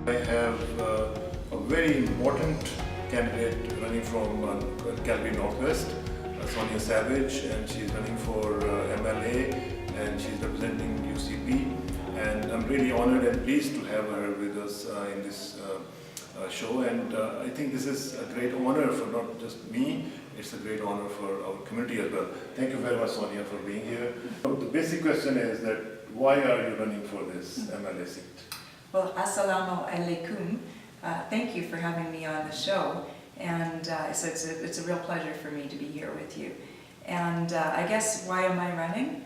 I have a very important candidate running from Calgary Northwest, Sonya, and she's running for MLA and she's representing UCP. And I'm really honored and pleased to have her with us in this show. And I think this is a great honor for not just me, it's a great honor for our community as well. Thank you very much, Sonya, for being here. The basic question is that why are you running for this MLA seat? Well, assalamu alaikum. Thank you for having me on the show. And so it's a real pleasure for me to be here with you. And I guess, why am I running?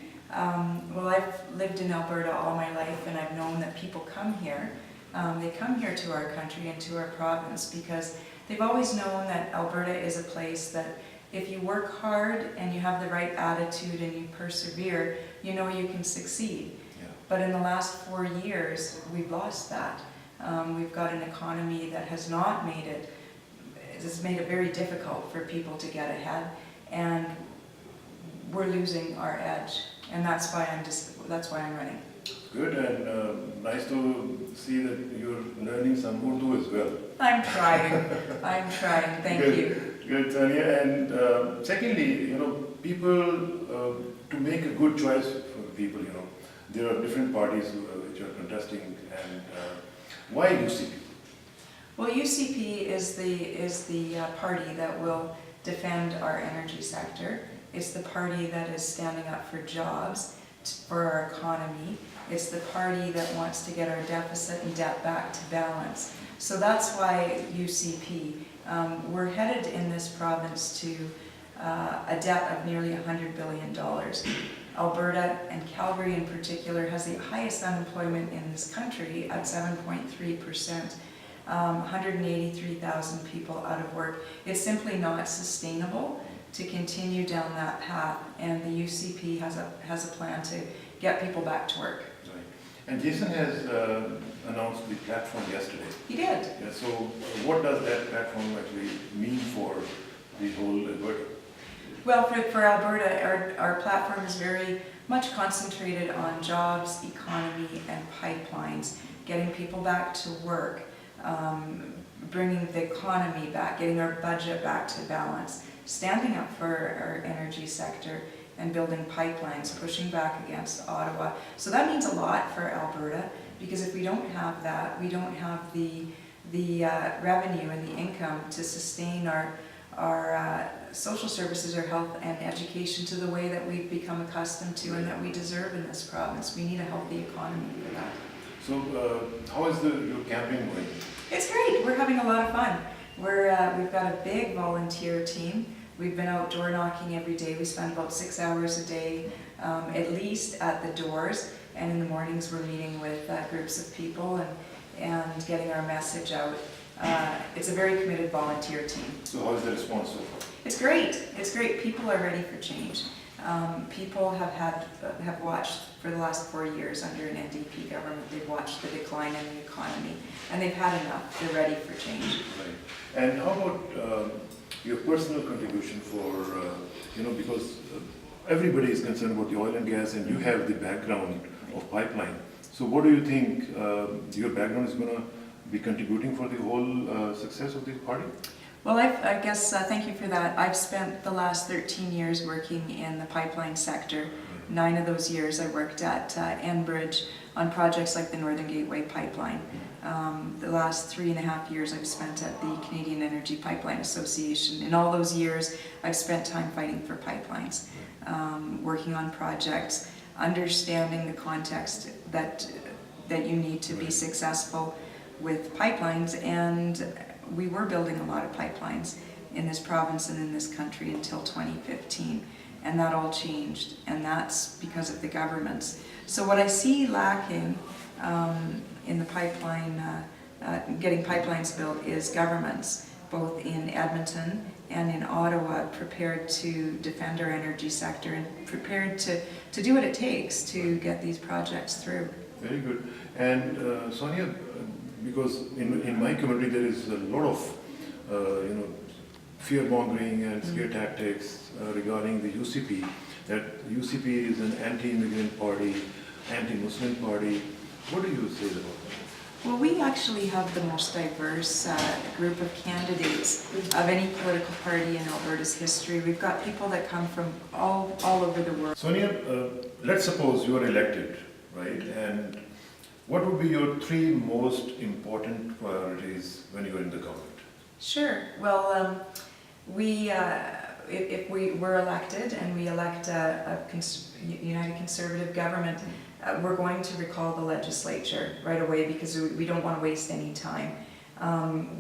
Well, I've lived in Alberta all my life, and I've known that people come here. They come here to our country and to our province because they've always known that Alberta is a place that if you work hard and you have the right attitude and you persevere, you know you can succeed. Yeah. But in the last 4 years, we've lost that. We've got an economy that has not made it, it's made it very difficult for people to get ahead, and we're losing our edge. And that's why I'm running. Good, and nice to see that you're learning some Urdu as well. I'm trying. I'm trying. Thank you. Good, Sonya. And secondly, people to make a good choice for people. There are different parties which are contesting, and why UCP? Well, UCP is the party that will defend our energy sector. It's the party that is standing up for jobs, for our economy. It's the party that wants to get our deficit and debt back to balance. So that's why UCP. We're headed in this province to a debt of nearly $100 billion. Alberta, and Calgary in particular, has the highest unemployment in this country at 7.3%. 183,000 people out of work. It's simply not sustainable to continue down that path, and the UCP has a plan to get people back to work. Right. And Jason has announced the platform yesterday. He did. Yeah, so what does that platform actually mean for the whole Alberta? Well, for Alberta, our platform is very much concentrated on jobs, economy, and pipelines, getting people back to work, bringing the economy back, getting our budget back to balance, standing up for our energy sector, and building pipelines, pushing back against Ottawa. So that means a lot for Alberta, because if we don't have that, we don't have the revenue and the income to sustain our social services, our health and education to the way that we've become accustomed to and that we deserve in this province. We need a healthy economy for that. So how is your campaign going? It's great. We're having a lot of fun. We've got a big volunteer team. We've been out door knocking every day. We spend about 6 hours a day, at least at the doors. And in the mornings, we're meeting with groups of people and getting our message out. It's a very committed volunteer team. So how is the response so far? It's great. It's great. People are ready for change. People have watched for the last 4 years under an NDP government. They've watched the decline in the economy, and they've had enough. They're ready for change. Right. And how about your personal contribution for, because everybody is concerned about the oil and gas, and you have the background of pipeline. So what do you think your background is going to be contributing for the whole success of this party? Well, I guess, thank you for that. I've spent the last 13 years working in the pipeline sector. 9 of those years I worked at Elbrus on projects like the Northern Gateway Pipeline. The last 3.5 years I've spent at the Canadian Energy Pipeline Association. In all those years, I've spent time fighting for pipelines, working on projects, understanding the context that you need to be successful with pipelines, and we were building a lot of pipelines in this province and in this country until 2015, and that all changed, and that's because of the governments. So what I see lacking in the pipeline, getting pipelines built, is governments, both in Edmonton and in Ottawa, prepared to defend our energy sector and prepared to do what it takes to get these projects through. Very good. And Sonya, because in my community there is a lot of fear-mongering and scare tactics regarding the UCP, that UCP is an anti-immigrant party, anti-Muslim party. What do you say about that? Well, we actually have the most diverse group of candidates of any political party in Alberta's history. We've got people that come from all over the world. Sonia, let's suppose you are elected, right? And what would be your three most important priorities when you are in the government? Sure. Well, if we were elected and we elect a United Conservative government, we're going to recall the legislature right away because we don't want to waste any time.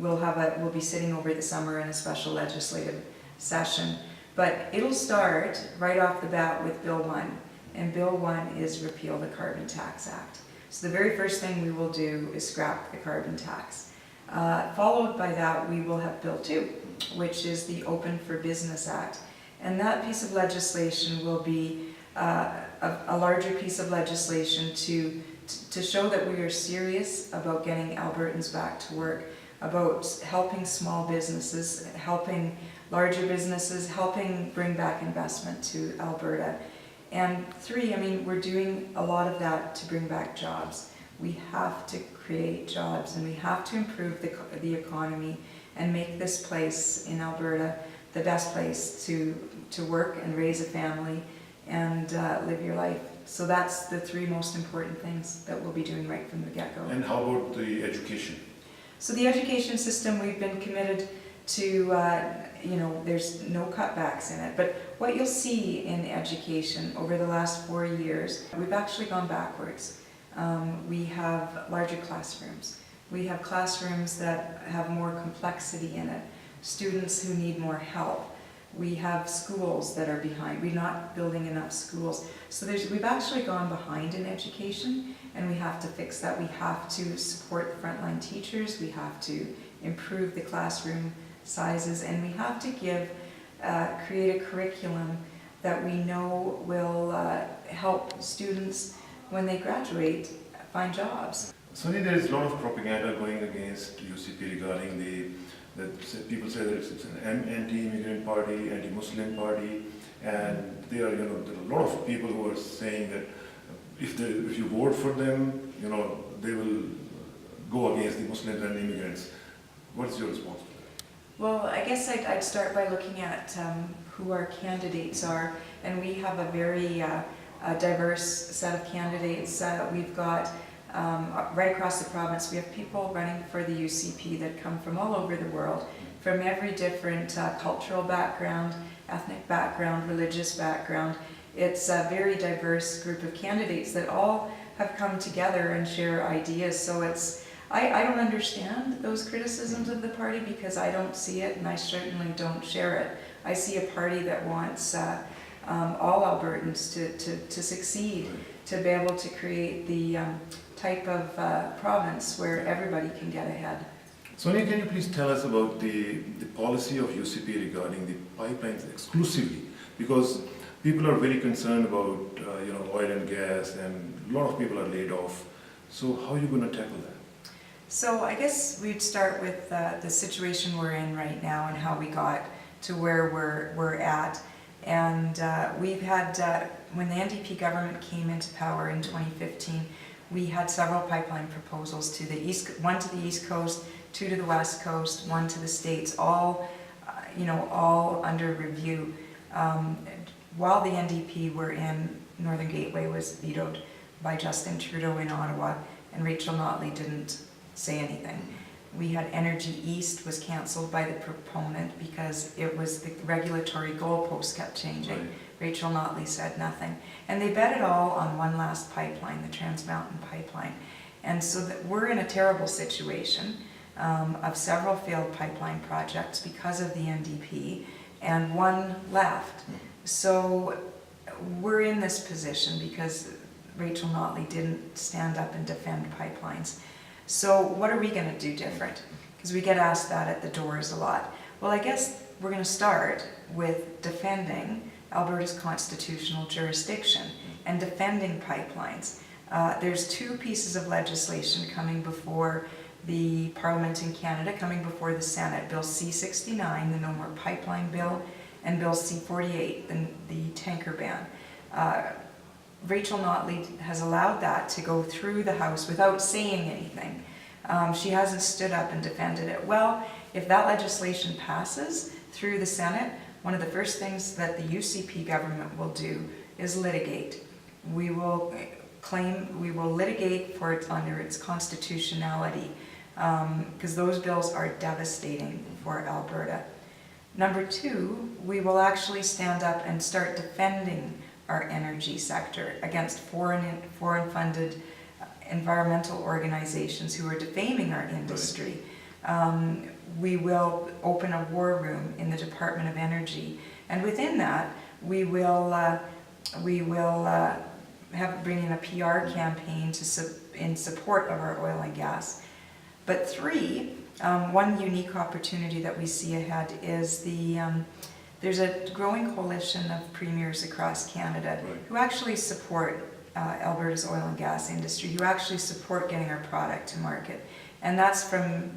We'll be sitting over the summer in a special legislative session, but it'll start right off the bat with Bill 1, and Bill 1 is repeal the Carbon Tax Act. So the very first thing we will do is scrap the carbon tax. Followed by that, we will have Bill 2, which is the Open for Business Act. And that piece of legislation will be a larger piece of legislation to show that we are serious about getting Albertans back to work, about helping small businesses, helping larger businesses, helping bring back investment to Alberta. And 3, I mean, we're doing a lot of that to bring back jobs. We have to create jobs and we have to improve the economy and make this place in Alberta the best place to work and raise a family and live your life. So that's the 3 most important things that we'll be doing right from the get-go. And how about the education? So the education system, we've been committed to, there's no cutbacks in it. But what you'll see in education over the last 4 years, we've actually gone backwards. We have larger classrooms. We have classrooms that have more complexity in it, students who need more help. We have schools that are behind. We're not building enough schools. So we've actually gone behind in education, and we have to fix that. We have to support the frontline teachers. We have to improve the classroom sizes, and we have to create a curriculum that we know will help students when they graduate find jobs. Sonia, there is a lot of propaganda going against UCP regarding people say that it's an anti-immigrant party, anti-Muslim party, and there are a lot of people who are saying that if you vote for them, they will go against the Muslims and immigrants. What is your response to that? Well, I guess I'd start by looking at who our candidates are, and we have a very diverse set of candidates. We've got right across the province, we have people running for the UCP that come from all over the world, from every different cultural background, ethnic background, religious background. It's a very diverse group of candidates that all have come together and share ideas. So I don't understand those criticisms of the party because I don't see it, and I certainly don't share it. I see a party that wants all Albertans to succeed, to be able to create the type of province where everybody can get ahead. Sonia, can you please tell us about the policy of UCP regarding the pipelines exclusively? Because people are very concerned about oil and gas, and a lot of people are laid off. So how are you going to tackle that? So I guess we'd start with the situation we're in right now and how we got to where we're at. And we've had, when the NDP government came into power in 2015, we had several pipeline proposals to the east, one to the East Coast, 2 to the West Coast, 1 to the States, all under review. While the NDP were in, Northern Gateway was vetoed by Justin Trudeau in Ottawa, and Rachel Notley didn't say anything. We had Energy East was cancelled by the proponent because it was the regulatory goalposts kept changing. Right. Rachel Notley said nothing. And they bet it all on one last pipeline, the Trans Mountain Pipeline. And so that we're in a terrible situation of several failed pipeline projects because of the NDP, and one left. So we're in this position because Rachel Notley didn't stand up and defend pipelines. So what are we going to do different? Because we get asked that at the doors a lot. Well, I guess we're going to start with defending Alberta's constitutional jurisdiction and defending pipelines. There's 2 pieces of legislation coming before the Parliament in Canada, coming before the Senate. Bill C-69, the No More Pipeline Bill, and Bill C-48, the tanker ban. Rachel Notley has allowed that to go through the House without saying anything. She hasn't stood up and defended it. Well, if that legislation passes through the Senate, one of the first things that the UCP government will do is litigate. We will litigate for it under its constitutionality, because those bills are devastating for Alberta. Number two, we will actually stand up and start defending our energy sector against foreign-funded environmental organizations who are defaming our industry. We will open a war room in the Department of Energy, and within that, we will bring in a PR campaign in support of our oil and gas. But three, one unique opportunity that we see ahead is there's a growing coalition of premiers across Canada who actually support Alberta's oil and gas industry, who actually support getting our product to market. And that's from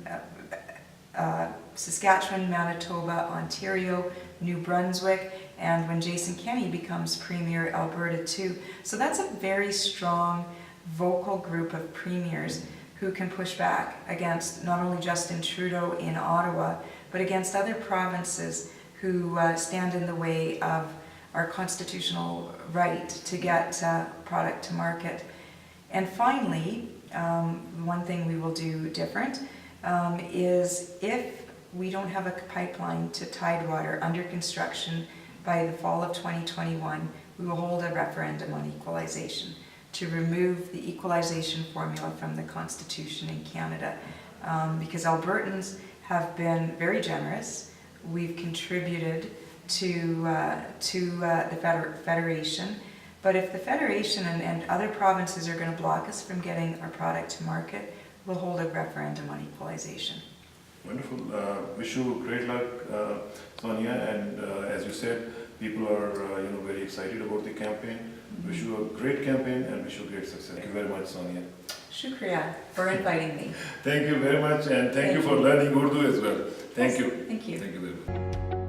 Saskatchewan, Manitoba, Ontario, New Brunswick, and when Jason Kenney becomes Premier, Alberta too. So that's a very strong, vocal group of premiers who can push back against not only Justin Trudeau in Ottawa, but against other provinces who stand in the way of our constitutional right to get product to market. And finally, one thing we will do different is if we don't have a pipeline to Tidewater under construction by the fall of 2021, we will hold a referendum on equalization to remove the equalization formula from the Constitution in Canada. Because Albertans have been very generous. We've contributed to the Federation, but if the Federation and other provinces are going to block us from getting our product to market, we'll hold a referendum on equalization. Wonderful. Wish you great luck, Sonya. And as you said, people are very excited about the campaign. Wish you a great campaign and wish you great success. Thank you very much, Sonya. Shukriya for inviting me. Thank you very much, and thank you for learning Urdu as well. Thank you. Thank you. Thank you very much.